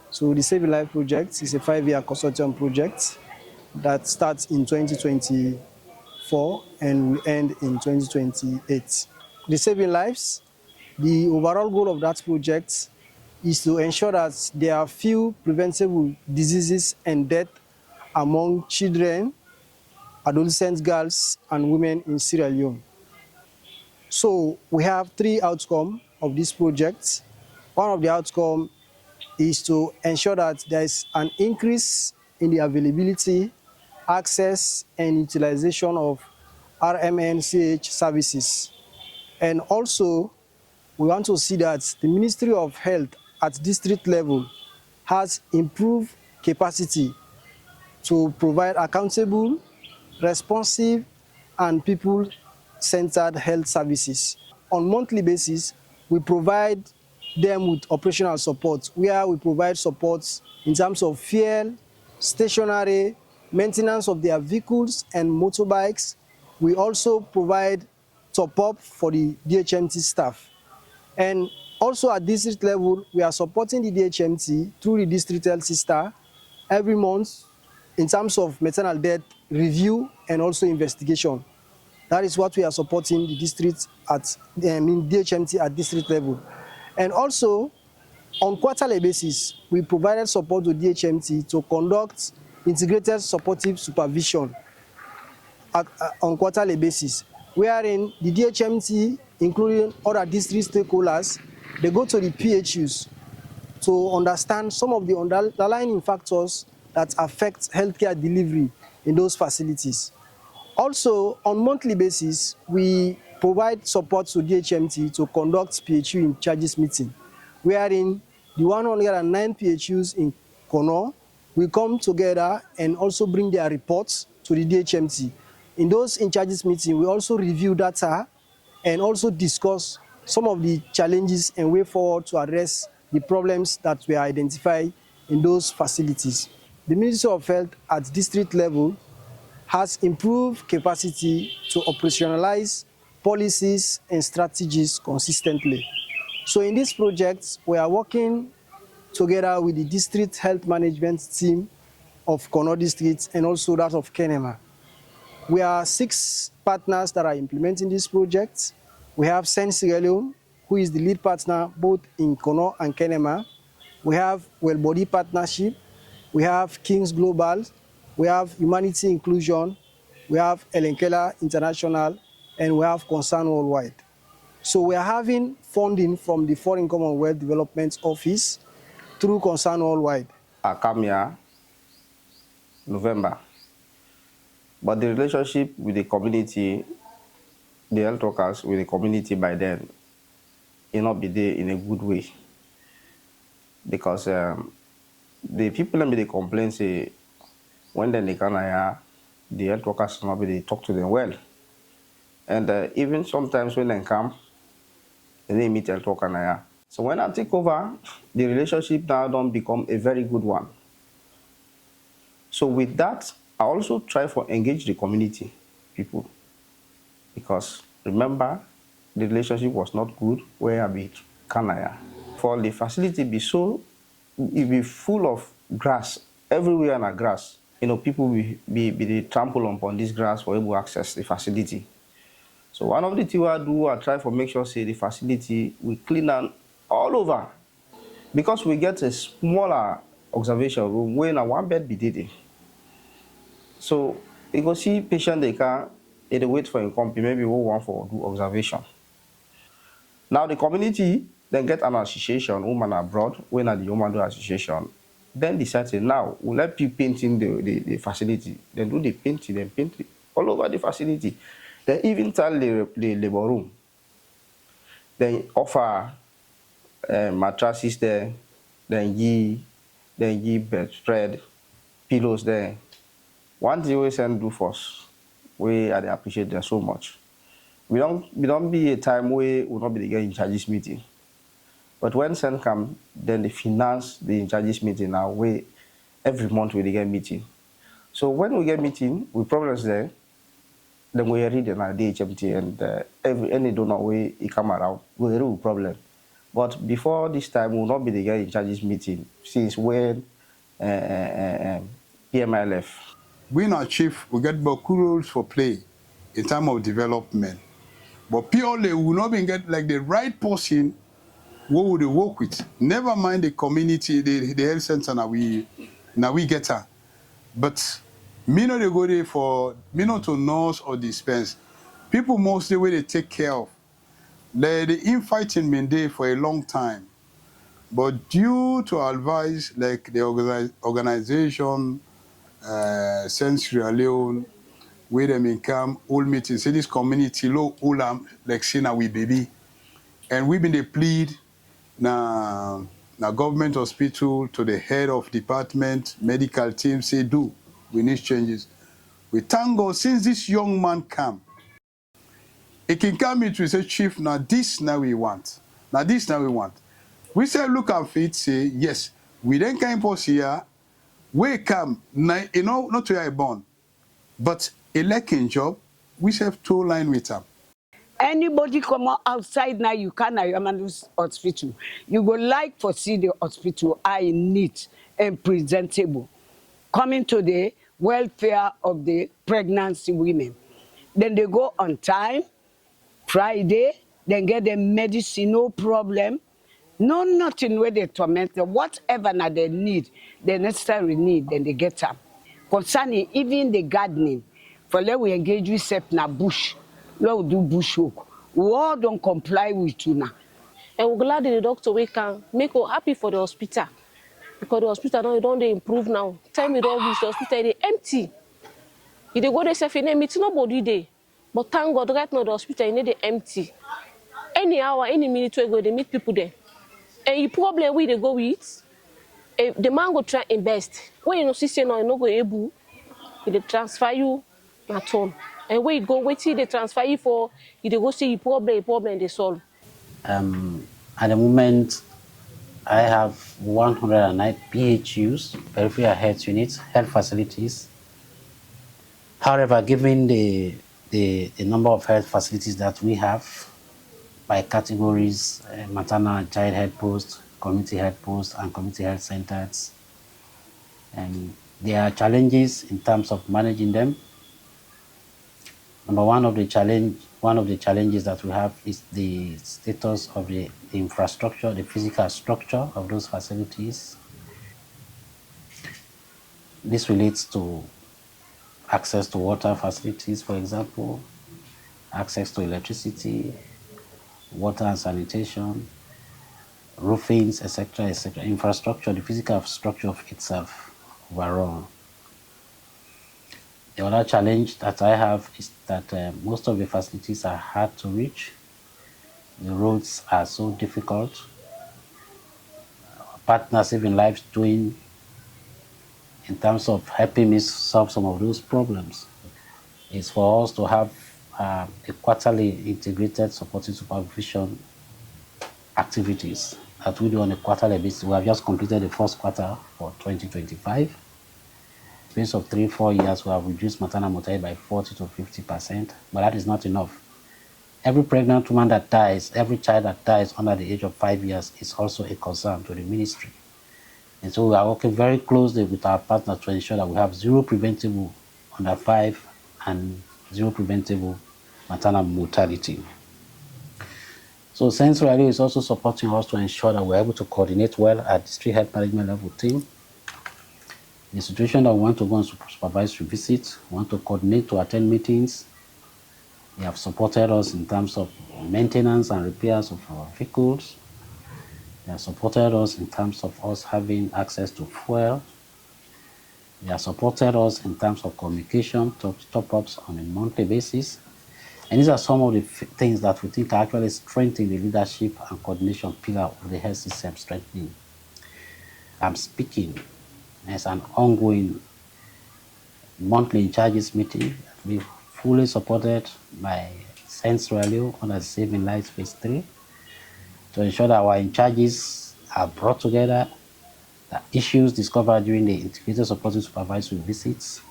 So the Save a Life project is a 5-year consortium project that starts in 2024 and will end in 2028. The Saving Lives, the overall goal of that project is to ensure that there are few preventable diseases and death among children, adolescent girls, and women in Sierra Leone. So we have 3 outcomes of this project. One of the outcomes is to ensure that there is an increase in the availability, access, and utilization of RMNCH services. And also, we want to see that the Ministry of Health at district level has improved capacity to provide accountable, responsive, and people-centered health services. On a monthly basis, we provide them with operational support, where we provide support in terms of fuel, stationery, maintenance of their vehicles and motorbikes. We also provide top-up for the DHMT staff. And also at district level, we are supporting the DHMT through the district health sister every month in terms of maternal death review and also investigation. That is what we are supporting the district at DHMT at district level. And also, on quarterly basis, we provided support to DHMT to conduct integrated supportive supervision on quarterly basis, wherein the DHMT, including other district stakeholders, they go to the PHUs to understand some of the underlying factors that affect healthcare delivery in those facilities. Also, on monthly basis, we provide support to DHMT to conduct PHU in charges meeting, wherein the 109 PHUs in Kono will come together and also bring their reports to the DHMT. In those in charges meeting, we also review data and also discuss some of the challenges and way forward to address the problems that were identified in those facilities. The Ministry of Health at district level has improved capacity to operationalize policies and strategies consistently. So in this project, we are working together with the district health management team of Kono District and also that of Kenema. We are 6 partners that are implementing this project. We have Saint Sierra Leone, who is the lead partner both in Kono and Kenema. We have Wellbody Partnership. We have Kings Global. We have Humanity Inclusion. We have Elenkela International. And we have Concern Worldwide. So we are having funding from the Foreign Commonwealth Development Office through Concern Worldwide. I come here November. But the relationship with the community, the health workers with the community by then, it not be there in a good way. Because the people that they complain say, when they come here, the health workers not be they talk to them well. And even sometimes when they come, they meet health workers here. So when I take over, the relationship now don't become a very good one. So with that, I also try to engage the community people, because remember, the relationship was not good where I be Kanaya. For the facility be so, it be full of grass, everywhere in a grass. You know, people be trample upon this grass for able to access the facility. So one of the things I do, I try to make sure say the facility we clean all over, because we get a smaller observation room where na one bed be did. So you go see patient they can they wait for a company, maybe we want for do observation. Now the community then get an association, woman abroad, when at the human do association, then decide say now we'll let people paint in the facility. Then do the painting, then paint it all over the facility. Then even tell the labor room. Then offer mattresses there, then give bedspread, pillows there. One thing we send do first, we I appreciate them so much. We don't be a time where we not be the in charges meeting. But when send come, then they finance the in charges meeting now where every month we get meeting. So when we get meeting, we problems there, then we read in our DHMT and any donor way he come around, we real problem. But before this time, we will not be the guy in charges meeting since when PMI left. We in our chief, we get about rules for play in terms of development. But purely, we will not be get like the right person what would they work with. Never mind the community, the health center now we get her. But me not they go there for me not to nurse or dispense. People mostly where they take care of. The infighting been there for a long time. But due to advice like the organization, Sierra Leone, where them in come, all meetings, say this community, low, all like say now we baby. And we been they plead now government hospital to the head of department, medical team say we need changes. We thank God since this young man come, he can come into say, Chief, now this now we want. Now this now we want. We say look at fit, say yes, we then came post here, we come, now, you know, not to a born, but a lacking job, we have 2 line with them. Anybody come outside now, you can at Yamandu's hospital. You go like for see the hospital are neat and presentable. Coming to the welfare of the pregnancy women. Then they go on time, Friday, then get the medicine, no problem. No, nothing where they torment them. Whatever now they need, the necessary need, then they get them. Concerning even the gardening, for let we engage with self na bush. Let we do bush work. We all don't comply with you now. And we're glad the doctor we can make us happy for the hospital. Because the hospital now don't they improve now. Time we don't reach the hospital, they empty. If they go there self in meet nobody there. But thank God right now the hospital in they empty. Any hour, any minute we go, they meet people there. And the problem we they go with, the man go try invest. When you know see now you no go able, they transfer you at all. And where you go, wait till they transfer you for, you go see your problem they solve. At the moment, I have 109 PHUs, peripheral health units, health facilities. However, given the number of health facilities that we have by categories, maternal and child health posts, community health posts, and community health centers, there are challenges in terms of managing them. Number one of the challenges that we have is the status of the infrastructure, the physical structure of those facilities. This relates to access to water facilities, for example, access to electricity, water and sanitation, roofings, etc., etc. Infrastructure, the physical structure of itself overall. The other challenge that I have is that most of the facilities are hard to reach. The roads are so difficult. Partners Saving Lives doing in terms of helping me solve some of those problems is for us to have a quarterly integrated supporting supervision activities that we do on a quarterly basis. We have just completed the first quarter for 2025. In the space of 3-4 years, we have reduced maternal mortality by 40 to 50%, but that is not enough. Every pregnant woman that dies, every child that dies under the age of 5 years is also a concern to the ministry. And so we are working very closely with our partners to ensure that we have 0 preventable under 5 and 0 preventable maternal mortality. So Sierra Leone is also supporting us to ensure that we're able to coordinate well at district health management level team. In the situation that we want to go on supervisory visits, we want to coordinate to attend meetings. They have supported us in terms of maintenance and repairs of our vehicles. They have supported us in terms of us having access to fuel. They have supported us in terms of communication, top-ups on a monthly basis. And these are some of the things that we think are actually strengthening the leadership and coordination pillar of the health system strengthening. I'm speaking as an ongoing monthly in charges meeting that we fully supported by Sierra Leone under the Saving Lives Phase 3 to ensure that our in charges are brought together, that issues discovered during the integrated supporting supervisory visits,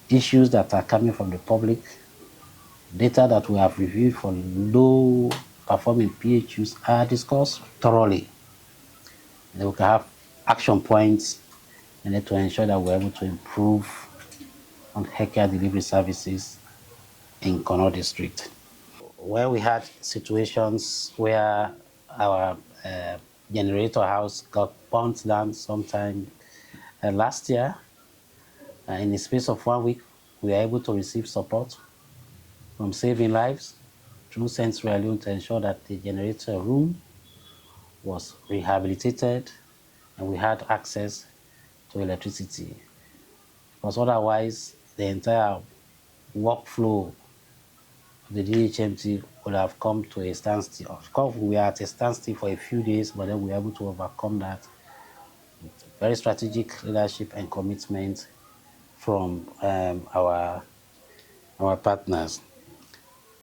issues that are coming from the public Data that we have reviewed for low performing PHUs are discussed thoroughly. And we can have action points and then to ensure that we're able to improve on healthcare delivery services in Kono district. Where we had situations where our generator house got burnt down sometime last year, in the space of 1 week, we were able to receive support from Saving Lives through Saint Sierra Leone to ensure that the generator room was rehabilitated and we had access to electricity. Because otherwise, the entire workflow of the DHMT would have come to a standstill. Of course, we were at a standstill for a few days, but then we were able to overcome that with very strategic leadership and commitment from our partners.